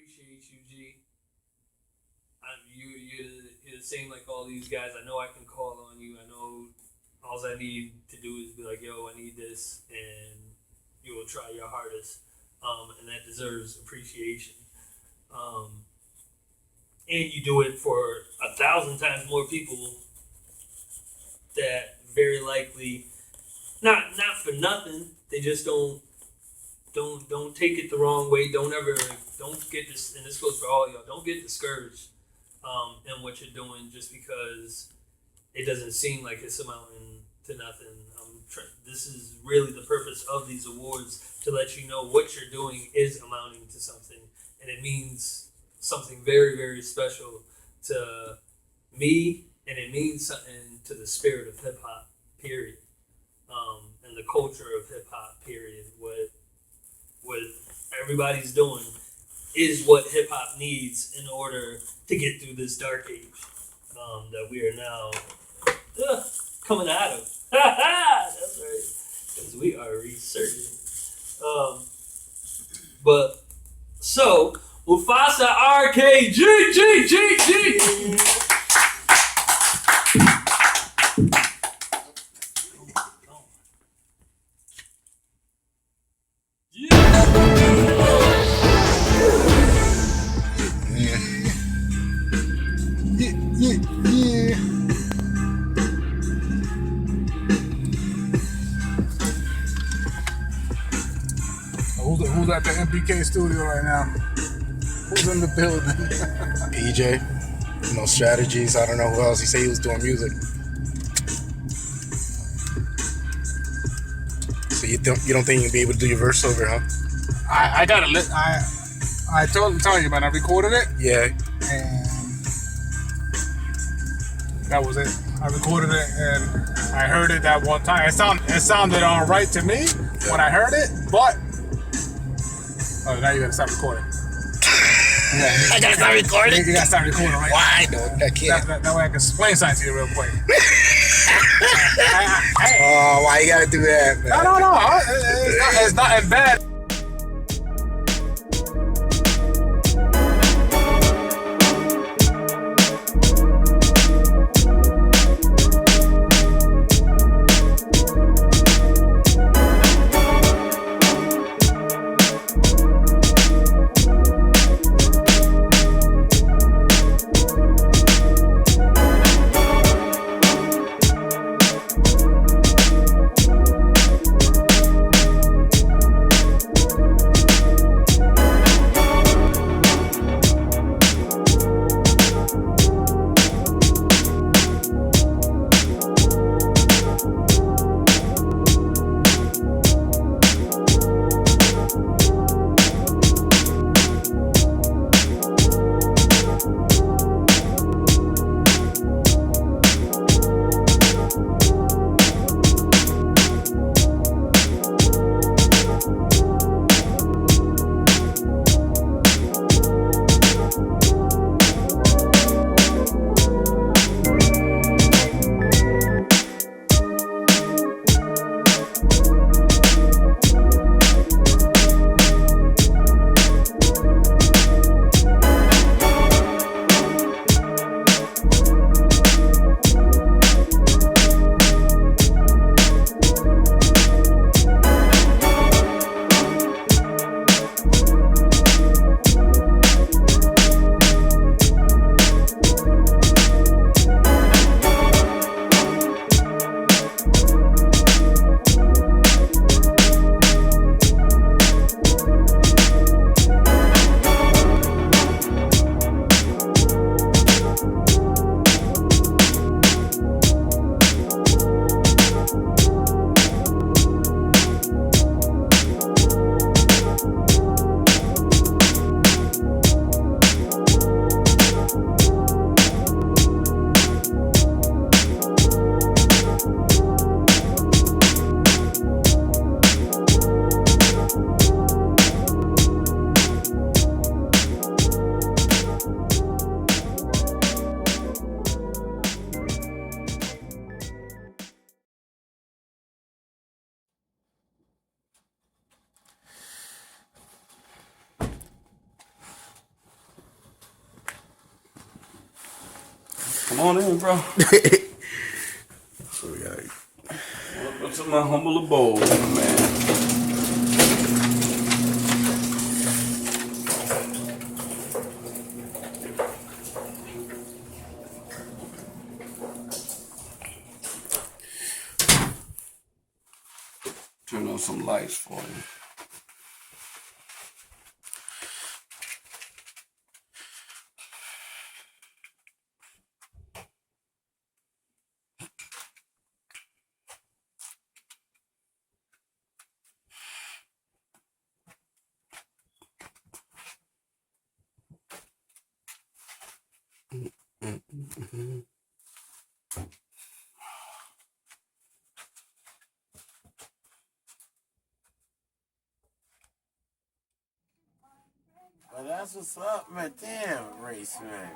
appreciate you, G. You're the same like all these guys. I know I can call on you. I know all I need to do is be like, yo, I need this, and you will try your hardest, and that deserves appreciation. And you do it for 1,000 times more people that very likely, not for nothing, they just don't take it the wrong way. Don't get this, and this goes for all y'all. Don't get discouraged in what you're doing just because it doesn't seem like it's amounting to nothing. This is really the purpose of these awards, to let you know what you're doing is amounting to something, and it means something very, very special to me, and it means something to the spirit of hip hop, period, and the culture of hip hop, period. What everybody's doing is what hip hop needs in order to get through this dark age that we are now coming out of. That's right, because we are resurging. But so MUFASA RKG, G. Who's at the MBK studio right now? Who's in the building? PJ, strategies. I don't know who else. He said he was doing music. So you don't think you'll be able to do your verse over, huh? I got a list. I told you, man. I recorded it. Yeah. And that was it. I recorded it and I heard it that one time. It sounded all right to me when I heard it, but now you gotta stop recording. I gotta start recording. You gotta start recording, right? Why? No, I can't. That way I can explain something to you real quick. Oh, why you gotta do that, man? No. It's not bad. Come on in, bro. So we got Welcome to my humble abode, man. Turn on some lights for you. Well, that's what's up, man. Damn, Race, man.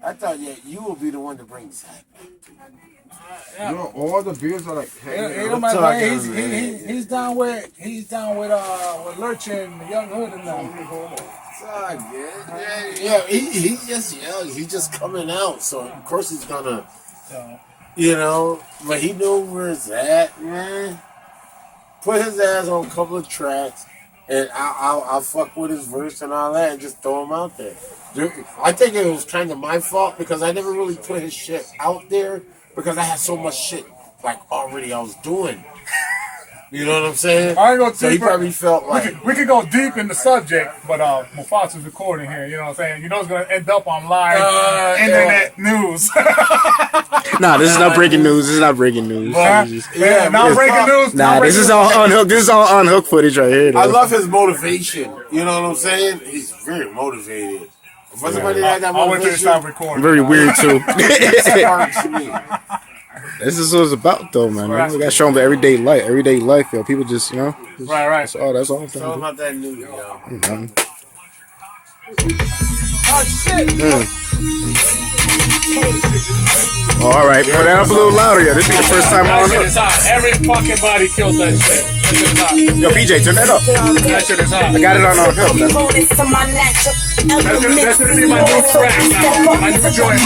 I thought you would be the one to bring Zach back. You know, all the beers are like, hey, He's down with Lurch and Young Hood and them. Yeah, he's just young. He's just coming out, so of course he's gonna, you know. But he knew where it's at, man. Put his ass on a couple of tracks, and I'll fuck with his verse and all that, and just throw him out there. I think it was kind of my fault because I never really put his shit out there because I had so much shit like already I was doing. You know what I'm saying? I ain't gonna so he probably felt like we could go deep in the subject, but Mufasa's recording here. You know what I'm saying? You know it's gonna end up on live internet news. Nah, this is not breaking news. This is not breaking news. Not breaking news. Nah, this is all unhooked. This is all unhooked footage right here. Though. I love his motivation. You know what I'm saying? He's very motivated. For somebody that got I went to motivation, stop recording. Very weird too. it's to me. This is what it's about, though, man. We gotta show them the everyday life, yo. People just, you know. Right. That's all. That's all. It's all about that new, yo. Oh shit! Oh, all right, put that up a little louder, yo. This is the first time That on shit it. is hot. Every fucking body killed that shit. That shit is hot. Yo, PJ, turn that up. That shit is hot. I got it on hook. That's gonna be my new track now. My new joint.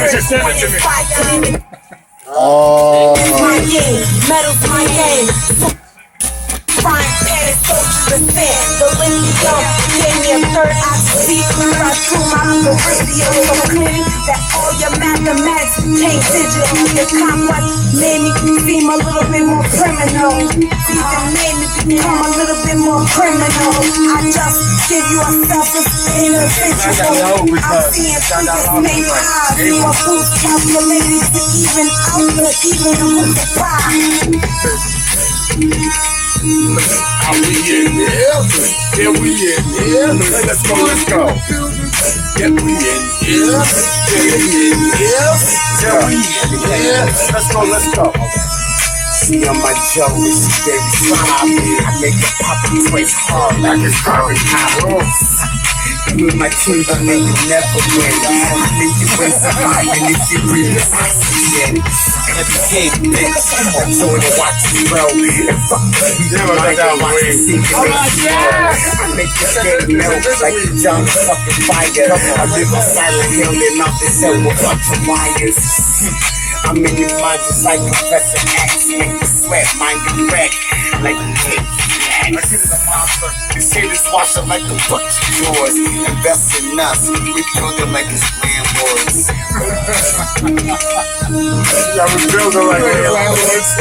Just send it to me. Oh. My game, metal's my game. Fine, padded, soldiers of sin. The lithium gave me a third eye to see. I threw my meridian so clean that all your mathematics came digital. Your complex made me seem a little bit more criminal. See, that made me become a little bit more criminal. I just give you a selfish individual. I'm seeing figures made eyes. You a boost calculated to even out the even multiply. Are we in here? Yeah, we in here. Let's go. Yeah, we in here. Yeah, we in here. Yeah, we in here. Let's go. See, I'm my Joe, this is very sloppy. I make the poppy place hard like it's very hot. With my team, I make you never win. I make you win survive, and if you breathe, it's oxygen. MBK, bitch, I'm doing it, watch it, bro. And fuck, we never let that watch it, see it. I make the game melt like the John fucking fire. I live on Silent Hill, and off the cell with a bunch of wires. I'm in your mind just like Professor X. Make you sweat, mind you wreck. Like a kid. My kid is a monster. This shit is washed up like a bunch of drawers. Invest in us. We build them like it's landlords. Yeah, we build them like landlords.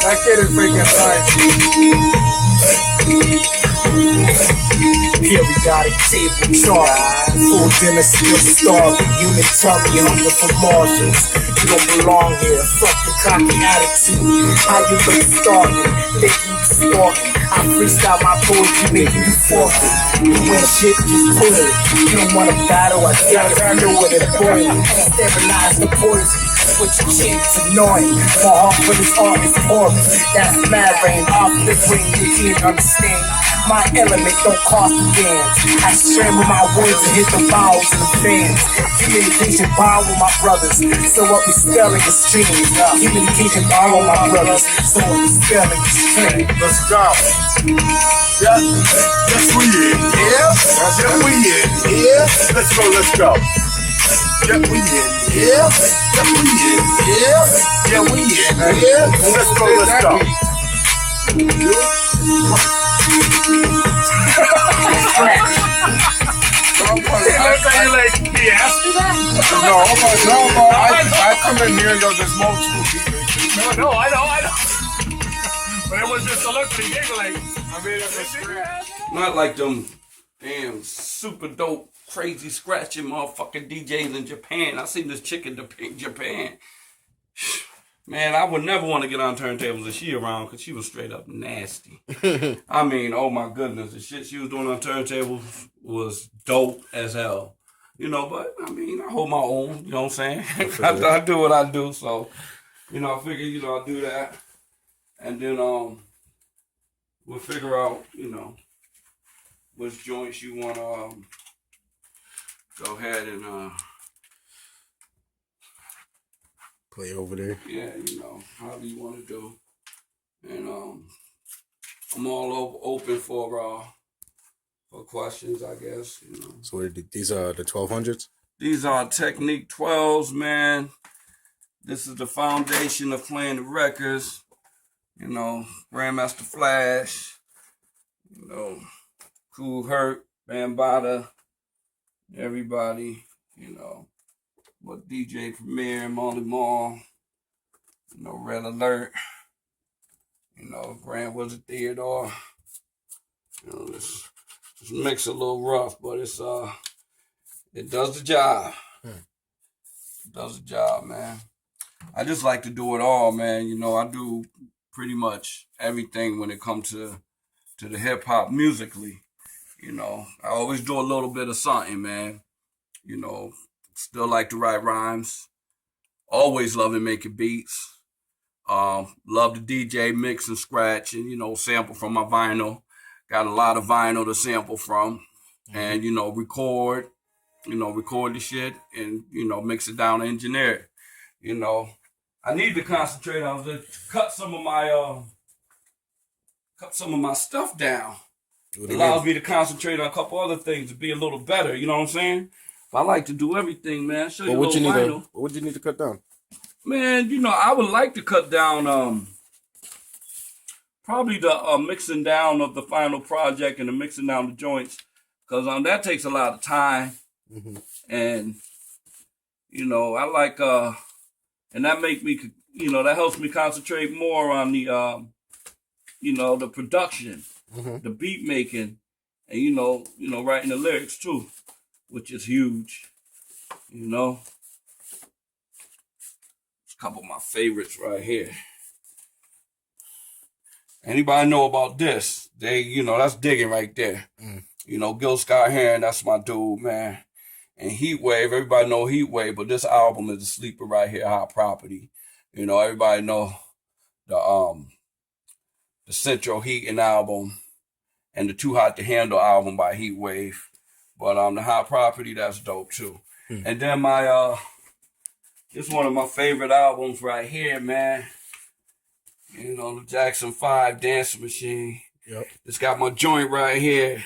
That kid is freaking nice. Here we got a table chart. Full dinner, still starving. Unitarian, hunger for Martians. You don't belong here. Fuck the cocky attitude. How you get started? Think you stalking. I freestyle my poetry, making you forfeit. You ain't shit, just pull it. You don't want to battle, I tell it. I know what it's important. Sterilize the poison. switch chicks annoying. My heart for this art is pouring. That's mad rain off the ring, you can't understand. My element don't cost a damn. I scramble my words and hit the vowels and the fans. Communication bond with my brothers, so what we spelling is streams. Communication bond with my brothers, so what we spelling is streams. Let's go. Yeah. Yes, we in. Yeah. Yeah, we in. Yeah. Let's go. Let's go. Yeah, we in. Yeah. Yeah, we in. Yeah. Yeah, we in. Yeah. Let's go. Let's go. No, I come in here, yo, there's multiple people. No, I know. But it was just a look for the gig, like, I mean, it's Not like them damn super dope, crazy scratching motherfucking DJs in Japan. I seen this chick in Japan. Man, I would never want to get on turntables if she around because she was straight up nasty. I mean, oh my goodness, the shit she was doing on turntables was dope as hell. You know, but I mean, I hold my own, you know what I'm saying? I do what I do, so, you know, I figure, you know, I'll do that. And then we'll figure out, you know, which joints you want to go ahead and Play over there. yeah, you know, however you want to do. And I'm all open for questions, I guess, you know. So what are these are the 1200s? These are Technique 12s, man. This is the foundation of playing the records. You know, Grandmaster Flash, you know, Cool Herc, Bambaataa, everybody, you know. But DJ Premier, Molly Mall, you know, Red Alert, you know, Grand Wizard Theodore. You know, this mix a little rough, but it's it does the job. It does the job, man. I just like to do it all, man. You know, I do pretty much everything when it comes to the hip hop musically. You know, I always do a little bit of something, man. You know, still like to write rhymes. Always loving making beats. Love to DJ, mix and scratch, and, you know, sample from my vinyl. Got a lot of vinyl to sample from. And, you know, record the shit and, you know, mix it down and engineer it. You know, I need to concentrate on to cut some of my stuff down. It allows me to concentrate on a couple other things to be a little better, you know what I'm saying? But I like to do everything, man. Show you What vinyl. would you need to cut down? Man, you know, I would like to cut down probably the mixing down of the final project and the mixing down the joints, because that takes a lot of time. And, you know, I like and that make me, you know, that helps me concentrate more on the you know, the production, the beat making, and you know, writing the lyrics too, which is huge. You know, it's a couple of my favorites right here. Anybody know about this? You know, that's digging right there. You know, Gil Scott Heron, that's my dude, man. And Heatwave, everybody know Heatwave, but this album is a sleeper right here, Hot Property. You know, everybody know the Central Heating album and the Too Hot to Handle album by Heatwave. But the Hot Property, that's dope too. And then my this one of my favorite albums right here, man. You know, the Jackson 5 Dance Machine. Yep. It's got my joint right here.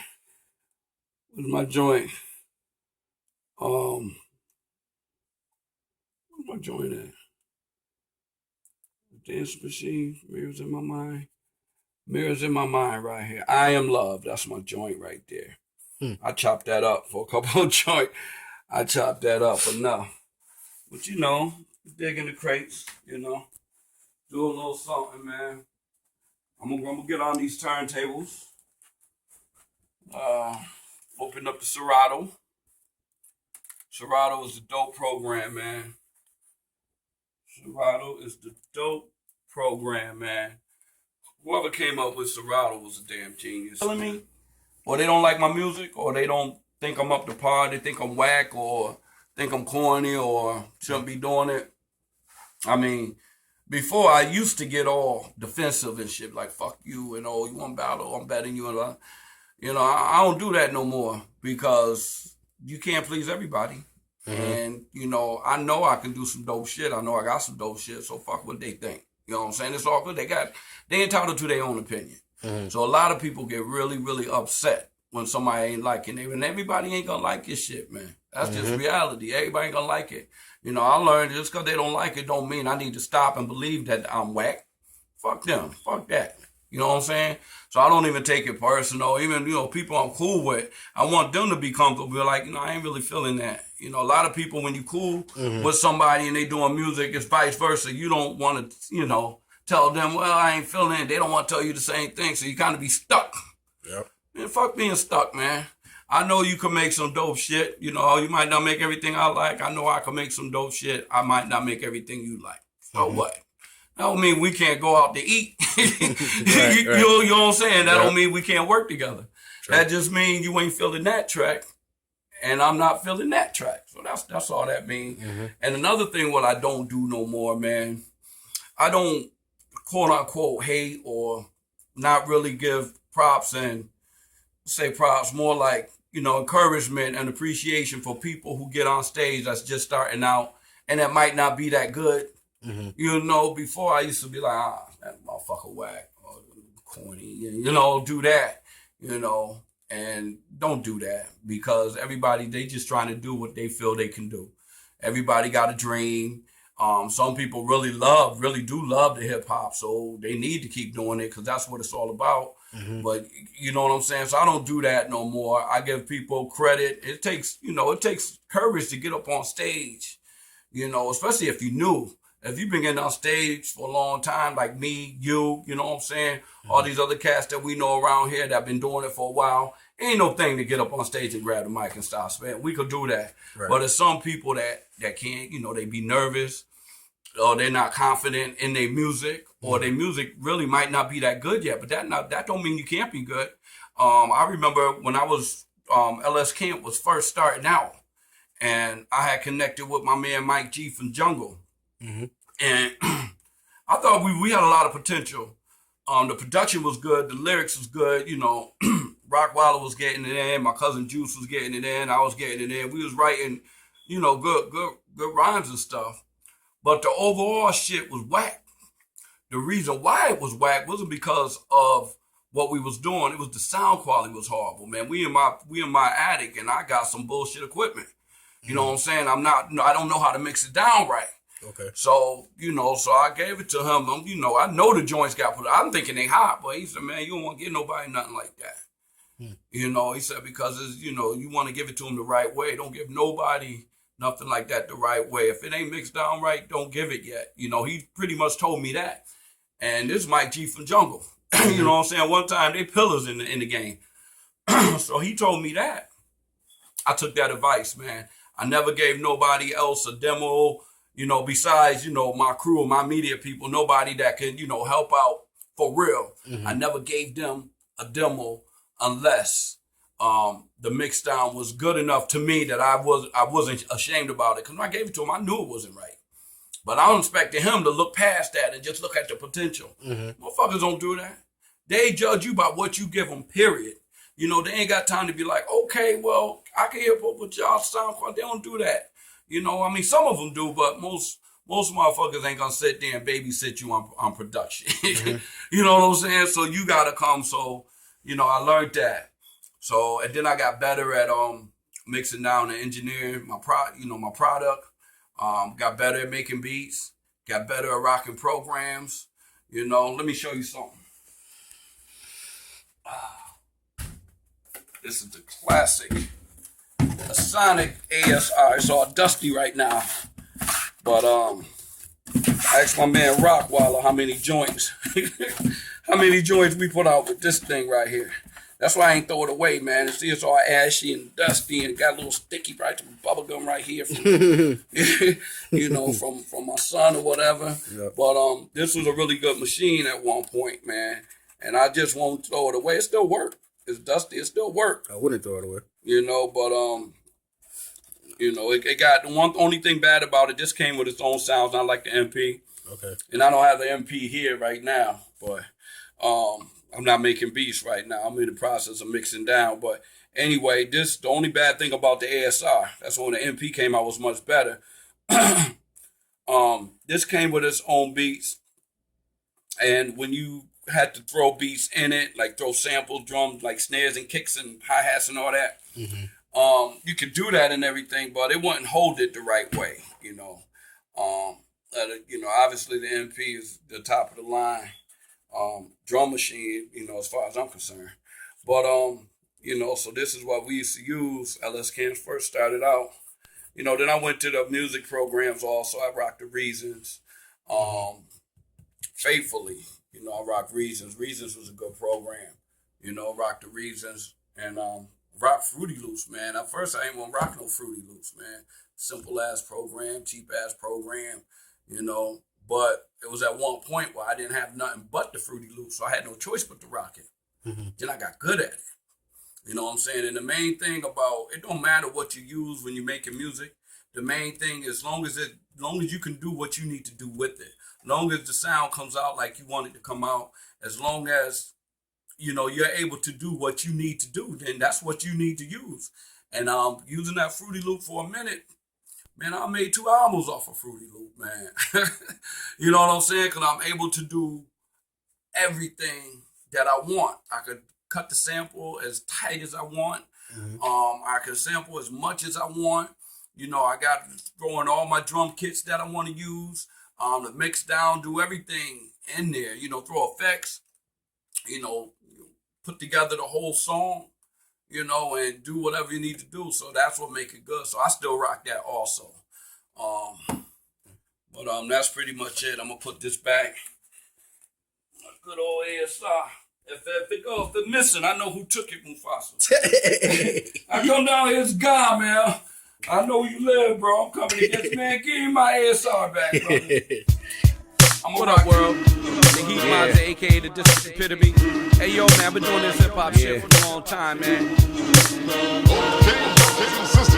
Where's my joint? Where's my joint at? Dance Machine, Mirrors in My Mind. Mirrors in My Mind right here. I Am Love, that's my joint right there. I chopped that up for a couple of joints. I chopped that up enough. But you know, dig in the crates, you know. Do a little something, man. I'm gonna get on these turntables. Open up the Serato. Serato is the dope program, man. Serato is the dope program, man. Whoever came up with Serato was a damn genius. Telling me, or they don't like my music, or they don't think I'm up to par, they think I'm whack, or think I'm corny, or shouldn't be doing it. I mean, before I used to get all defensive and shit, like fuck you and you want battle, I'm betting you and I don't do that no more because you can't please everybody. And I know I can do some dope shit. I know I got some dope shit. So fuck what they think. You know what I'm saying? It's all good. They entitled to their own opinion. So a lot of people get really, really upset when somebody ain't liking it. And everybody ain't gonna like your shit, man. That's just reality. Everybody ain't gonna like it. I learned just because they don't like it don't mean I need to stop and believe that I'm whack. Fuck them. Fuck that. You know what I'm saying? So I don't even take it personal. Even, people I'm cool with, I want them to be comfortable. Be like, I ain't really feeling that. A lot of people, when you cool with somebody and they doing music, it's vice versa. You don't want to, tell them, well, I ain't feeling it. They don't want to tell you the same thing. So you kind of be stuck. Yep. Man, fuck being stuck, man. I know you can make some dope shit. You might not make everything I like. I know I can make some dope shit. I might not make everything you like. So what? That don't mean we can't go out to eat. Right. You know what I'm saying? That don't mean we can't work together. Sure. That just means you ain't feeling that track, and I'm not feeling that track. So that's all that means. And another thing, what I don't do no more, man, I don't quote unquote hate or not really give props and say props, more like encouragement and appreciation for people who get on stage that's just starting out and that might not be that good. Before I used to be like, that motherfucker whack or corny, do that, and don't do that because everybody, they just trying to do what they feel they can do. Everybody got a dream. Some people really do love the hip hop, so they need to keep doing it because that's what it's all about. But you know what I'm saying? So I don't do that no more. I give people credit. It takes courage to get up on stage, especially if you're new. If you've been getting on stage for a long time, like me, you know what I'm saying? All these other cats that we know around here that have been doing it for a while, ain't no thing to get up on stage and grab the mic and start spitting. We could do that. Right. But there's some people that can't, they be nervous or they're not confident in their music or their music really might not be that good yet. But that don't mean you can't be good. I remember when I was, LS Camp was first starting out and I had connected with my man Mike G from Jungle. And I thought we had a lot of potential. The production was good, the lyrics was good, Rockwilder was getting it in, my cousin Juice was getting it in, I was getting it in. We was writing, good rhymes and stuff. But the overall shit was whack. The reason why it was whack wasn't because of what we was doing. It was the sound quality was horrible, man. We in my attic and I got some bullshit equipment. You know what I'm saying? I don't know how to mix it down right. Okay. So, so I gave it to him. I know the joints got put. I'm thinking they hot, but he said, man, you don't want to give nobody nothing like that. He said, because it's, you want to give it to them the right way. Don't give nobody nothing like that the right way. If it ain't mixed down right, don't give it yet. He pretty much told me that. And this is Mike G from Jungle. You know what I'm saying? One time they pillars in the game. So he told me that. I took that advice, man. I never gave nobody else a demo, besides, my crew, my media people, nobody that can, help out for real. I never gave them a demo unless the mix down was good enough to me that I wasn't ashamed about it. Because when I gave it to him, I knew it wasn't right. But I expected him to look past that and just look at the potential. Motherfuckers don't do that. They judge you by what you give them, period. They ain't got time to be like, okay, well, I can hear what y'all sound quality. They don't do that. Some of them do, but most motherfuckers ain't gonna sit there and babysit you on production. You know what I'm saying? So you gotta come. So, I learned that. So, and then I got better at mixing down and engineering my product. Got better at making beats. Got better at rocking programs. Let me show you something. This is the classic. A Sonic ASR. It's all dusty right now. But I asked my man Rockwilder how many joints we put out with this thing right here. That's why I ain't throw it away, man. See, it's all ashy and dusty and got a little sticky right to bubble gum right here from from my son or whatever. Yep. But this was a really good machine at one point, man. And I just won't throw it away. It still works. It's dusty. It still works. I wouldn't throw it away. But You know, it got the only thing bad about it. This came with its own sounds, not like the MP. Okay. And I don't have the MP here right now, but I'm not making beats right now. I'm in the process of mixing down. But anyway, the only bad thing about the ASR, that's when the MP came out, was much better. This came with its own beats, and when you had to throw beats in it, like throw samples, drums, like snares and kicks and hi-hats and all that, you could do that and everything, but it wouldn't hold it the right way, you know. Obviously the MP is the top of the line drum machine, you know, as far as I'm concerned. But so this is what we used to use. LS Camps first started out. You know, then I went to the music programs also. I rocked the Reasons. Faithfully, you know, I rocked Reasons. Reasons was a good program. You know, rocked the Reasons. And rock Fruity Loops, man. At first, I ain't want to rock no Fruity Loops, man. Simple-ass program, cheap-ass program, you know. But it was at one point where I didn't have nothing but the Fruity Loops, so I had no choice but to rock it. Then I got good at it. You know what I'm saying? And the main thing about, it don't matter what you use when you're making music. The main thing is, as long as you can do what you need to do with it, as long as the sound comes out like you want it to come out, as long as, you know, you're able to do what you need to do, then that's what you need to use. And using that Fruity Loop for a minute, man, I made 2 albums off of Fruity Loop, man. You know what I'm saying? Because I'm able to do everything that I want. I could cut the sample as tight as I want. I can sample as much as I want. You know, I got throwing all my drum kits that I want to use, to mix down, do everything in there. You know, throw effects, you know, put together the whole song, you know, and do whatever you need to do. So that's what make it good. So I still rock that also. But that's pretty much it. I'm gonna put this back. Good old ASR. If it's missing, I know who took it, Mufasa. I come down here as God, man. I know you live, bro. I'm coming to get you, man. Give me my ASR back, brother. What up, world? The HEATMIZER, aka the District Epitome. Hey, yo, man, I've been doing this hip-hop shit for a long time, man.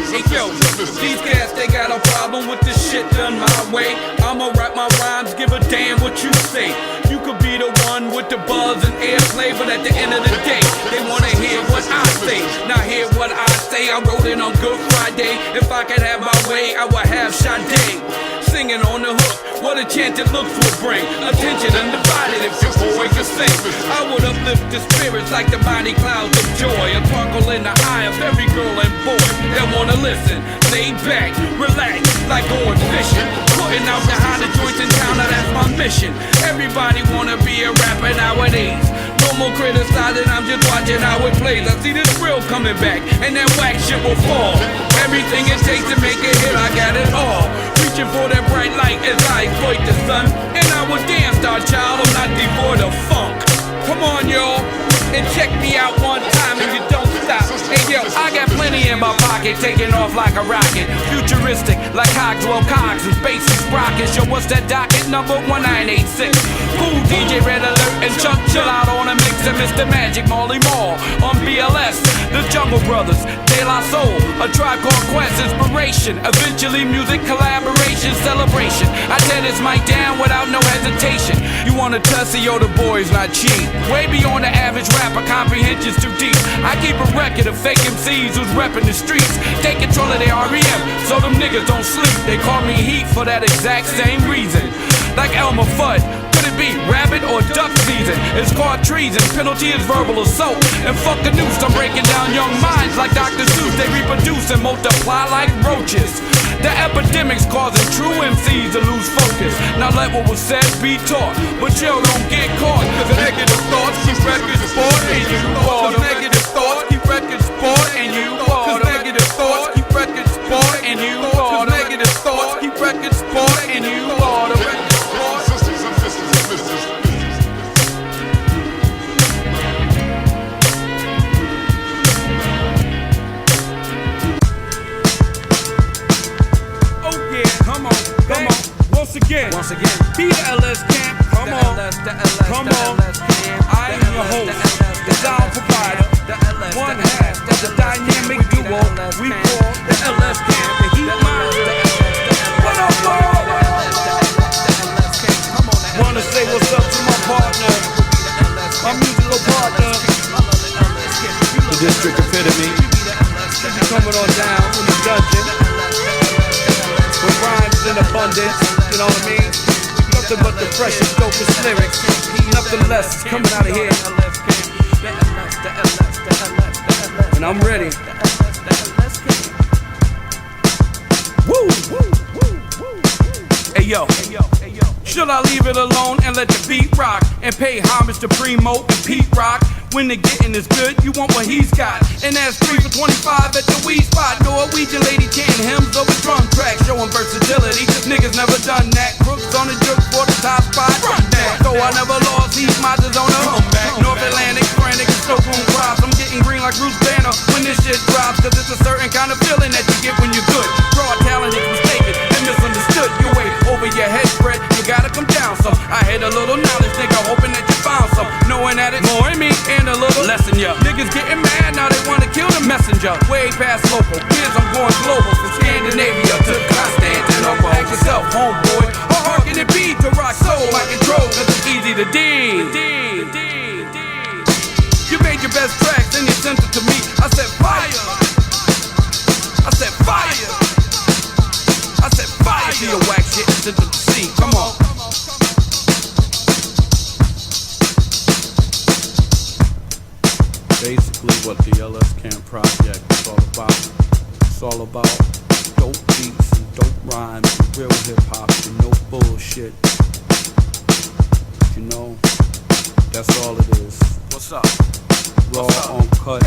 Hey, yo, these cats, they got a problem with this shit done my way. I'ma write my rhymes, give a damn what you say. You could be the one with the buzz and airplay, but at the end of the day, they wanna hear what I say. Now hear what I say. I wrote it on Good Friday. If I could have my way, I would have Sade singing on the hook. What a chance it looks will bring. Attention undivided if your boy can sing. I would uplift the spirits like the mighty clouds of joy. A sparkle in the eye of every girl and boy that wanna listen. Lay back, relax, like going fishing. Putting out the hottest joints in town, now that's my mission. Everybody wanna be a rapper nowadays. No more criticizing, I'm just watching how it plays. I see this real coming back, and that whack shit will fall. Everything it takes to make a hit, I got it all. Reaching for that bright light as I exploit the sun. And I was dance star child, I'm not devoid of funk. Come on, y'all, and check me out one time and you don't stop. Hey, yo, I got plenty in my pocket, taking off like a rocket. Futuristic, like Cogswell Cogs and Spacey Sprockets. Yo, what's that docket? Number 1986. Cool DJ Red Alert and Chuck chill out on a mix of Mr. Magic Molly Mall on BLS. The Jungle Brothers, De La Soul, A Tribe Called Quest, inspiration. Eventually music collaboration, celebration. I tear this mic down without no hesitation. You wanna tussle, yo, the boy's not cheap. Way beyond the average rapper, comprehension's too deep. I keep a record of fake Emcees who's repping the streets. Take control of their REM, so them niggas don't sleep. They call me Heat for that exact same reason. Like Elmer Fudd, could it be rabbit or duck season? It's called treason, penalty is verbal assault. And fuck a noose, I'm breaking down young minds like Dr. Seuss. They reproduce and multiply like roaches. The epidemic's causing true MCs to lose focus. Now let what was said be taught, but yo, don't get caught. Cause negative thoughts keep records sport and you cause negative thoughts keep records sport and you cause negative thoughts keep records sport and you cause negative thoughts keep records sport and you cause Once again, be the LS camp. Come on, come on. I am your musical partner, the district epitome. She'll be coming on down from the dungeon with rhymes in abundance, you know what I mean? Nothing but the freshest, dopest lyrics. Nothing less coming out of here. And I'm ready. Woo! Hey yo, should I leave it alone and let the beat rock and pay homage to Primo and Pete Rock? When the getting is good, you want what he's got. And that's 3 for 25 at the weed spot. Norwegian lady chanting hymns over drum tracks, showing versatility. Niggas never done that. Crooks on the juke for the top spot. Run that. So I never lost. HEATMIZER's on a comeback. North Atlantic, frantic, and Stockholm crops. I'm getting green like Bruce Banner when this shit drops. Cause it's a certain kind of feeling that you get when you're good. Raw talent is mistaken and misunderstood. You way over your head spread. You gotta come down some. I had a little knowledge, nigga, hoping that you found some. Knowing that it's more in me and a little less in ya. Niggas getting mad, now they wanna kill the messenger. Way past local, kids, I'm going global. From Scandinavia to Constantinople. Ask yourself, homeboy, or hearken and beat to rock soul like control, cause it's easy to dig. You made your best tracks and you sent it to me. I said fire. I said fire. I said fire to your whack shit and sent it to see. Come on. Basically what the LS Camp Project is all about. It's all about dope beats and dope rhymes and real hip hop and no bullshit. You know, that's all it is. What's up? Raw, uncut,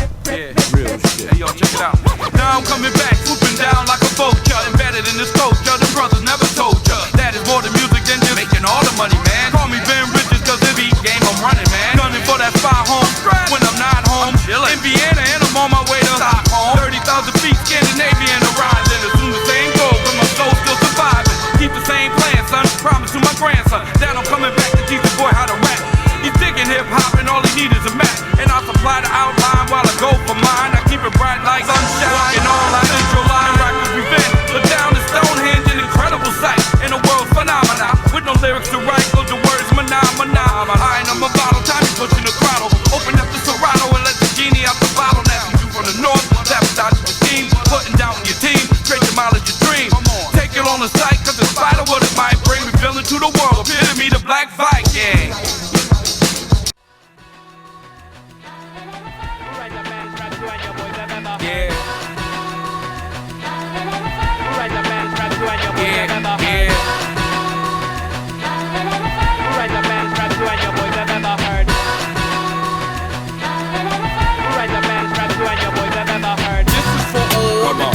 real shit. Hey yo, check it out. Now I'm coming back, swooping down like a vulture. Embedded in this culture, the brothers never told ya. That is more than music than just making all the money, man. Call me Ben Richards, cause the beat game I'm running, man. Gunning for that spy home when I'm not home. In Vienna and I'm on my way to Stockholm. 30,000 feet, Scandinavian horizon. As soon as the same goal, but my soul still surviving. Keep the same plan, son. Promise to my grandson that I'm coming back to teach the boy how to rap. He's digging hip hop and all he need is a map. And I supply the outline while I go for mine. I keep it bright like sunshine and all I central line. Rockers revenge, but down in Stonehenge, an incredible sight in a world phenomenon. With no lyrics to write, those the words phenomena. I ain't on my bottle, time is pushing the throttle. Open up the Serato and let the genie out the bottle. Now you from the north, sabotage your team, putting down your team, straight to mileage your dream. Take it on the site, cause in spite of what it might bring, revealing to the world, epitome the black Viking.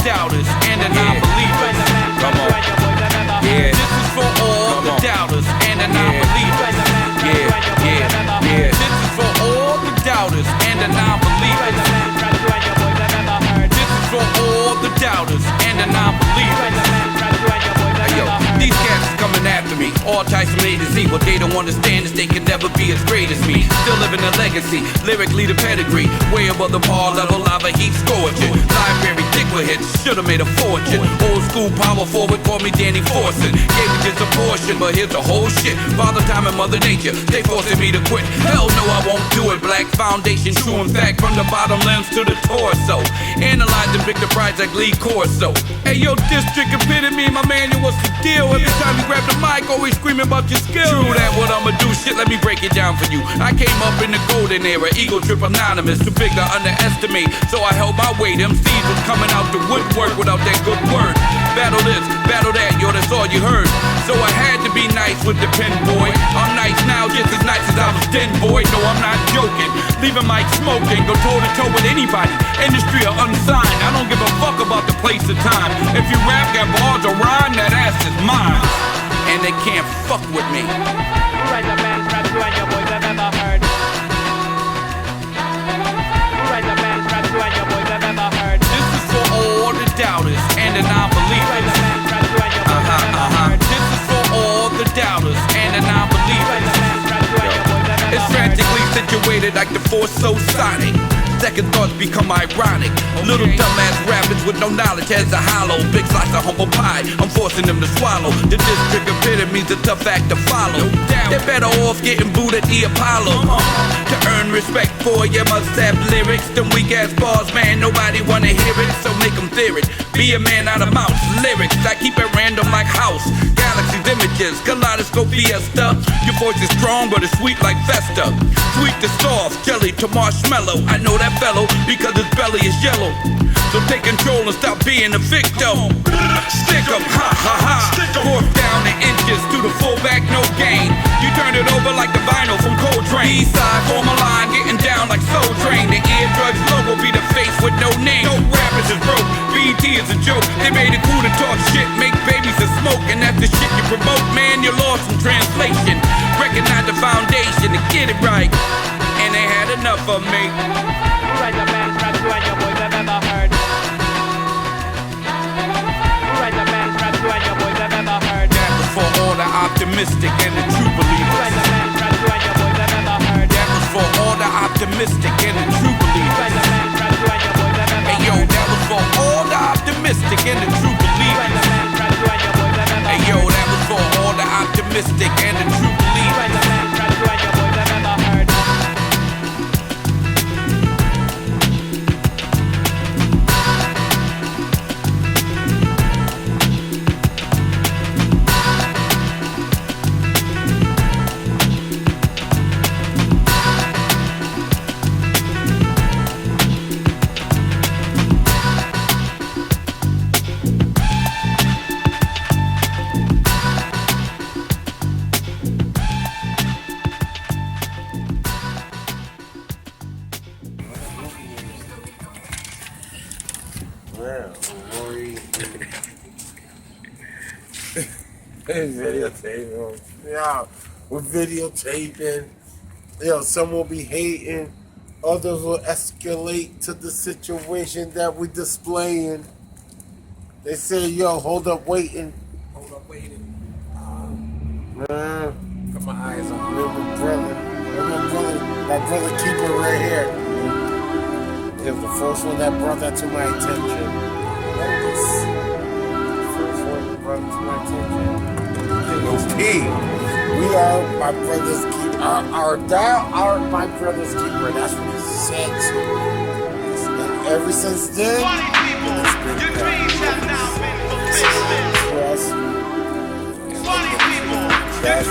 Doubters and the non-believers. Come on. Yeah. This is for all the doubters and the non-believers. Yeah. This is for all the doubters and the non-believers. This is for all the doubters and the non-believers. Yo, these cats is coming after me, all types from A to Z. What they don't understand is they can never be as great as me. Still living a legacy, lyrically the pedigree, way above the par level, lava heat scorching. Library dickler hits, should've made a fortune. Old school power forward, call me Danny Forson. Gave me just a portion, but here's the whole shit. Father time and Mother Nature, they forcing me to quit. Hell no, I won't do it. Black foundation, true in fact, from the bottom limbs to the torso. Analyzing Victor Prize like Lee Corso. Hey yo, district epitome, my manual, what's the deal? Every time you grab the mic, always screaming about your skills. True that, what I'ma do, shit, let me break it down for you. I came up in the golden era, ego trip anonymous, too big to underestimate, so I held my weight. MCs was coming out the woodwork without that good word. Battle this, battle that, yo, that's all you heard. So I had to be nice with the pen, boy. I'm nice now, just as nice as I was then, boy. No, I'm not joking. Leaving mic smoking, go toe to toe with anybody. Industry or unsigned, I don't give a fuck about the place or time. If you rap, got bars or rhyme, that ass is mine. And they can't fuck with me. Who write the best rap you and your boys have ever heard? Who write the best rap you and your boys have ever heard? This is for all the doubters and the non-believers. This is for all the doubters and the non-believers. It's frantically situated like the force so sonic. second thoughts become ironic. Little dumbass rappers with no knowledge has a hollow. Big slice of humble pie, I'm forcing them to swallow. The district epitome's a tough act to follow. They're better off getting booed at the Apollo. To earn respect for you must have lyrics. Them weak ass bars, man, nobody wanna hear it, so make them fear it. Be a man out of mouth, lyrics, I keep it random like house. Galaxies, images, kaleidoscope fiesta. Your voice is strong but it's sweet like Festa. Sweet to soft, jelly to marshmallow. I know that fellow because his belly is yellow. So take control and stop being a victim. Stick 'em, ha ha ha. Fourth down the inches to the fullback, no gain. You turned it over like the vinyl from Coltrane. Eastside, form a line, getting down like Soul Train. The eardrugs logo be the face with no name. No rappers is broke, BT is a joke. They made it cool to talk shit, make babies and smoke, and that's the shit you promote. Man, you're lost in translation. Recognize the foundation to get it right, and they had enough of me. Who write the best rap you and your boys have ever heard? Who write the best rap you and your boys have ever heard? That was for all the optimistic and the true Who believers. write the best rap you and your boys have ever heard? That was for all the optimistic and the true Who write believers. the best rap you and your boys have ever Hey yo, heard? that was for all the optimistic and the true Who write the believers. best rap you and your boys have ever Hey heard? yo, that was for all the optimistic and the true Who write believers. the best rap you and your boys have ever heard? Well, videotaping. Yeah, we're videotaping. You know, some will be hating, others will escalate to the situation that we're displaying. They say, yo, hold up waiting. Hold up, waiting. Man, Got my eyes on. my brother keeper right here. He was the first one that brought that to my attention. First one that brought it to my attention. We are my brother's keeper. My brother's keeper. That's what he said to me. And ever since then, it's been that. Yes. That's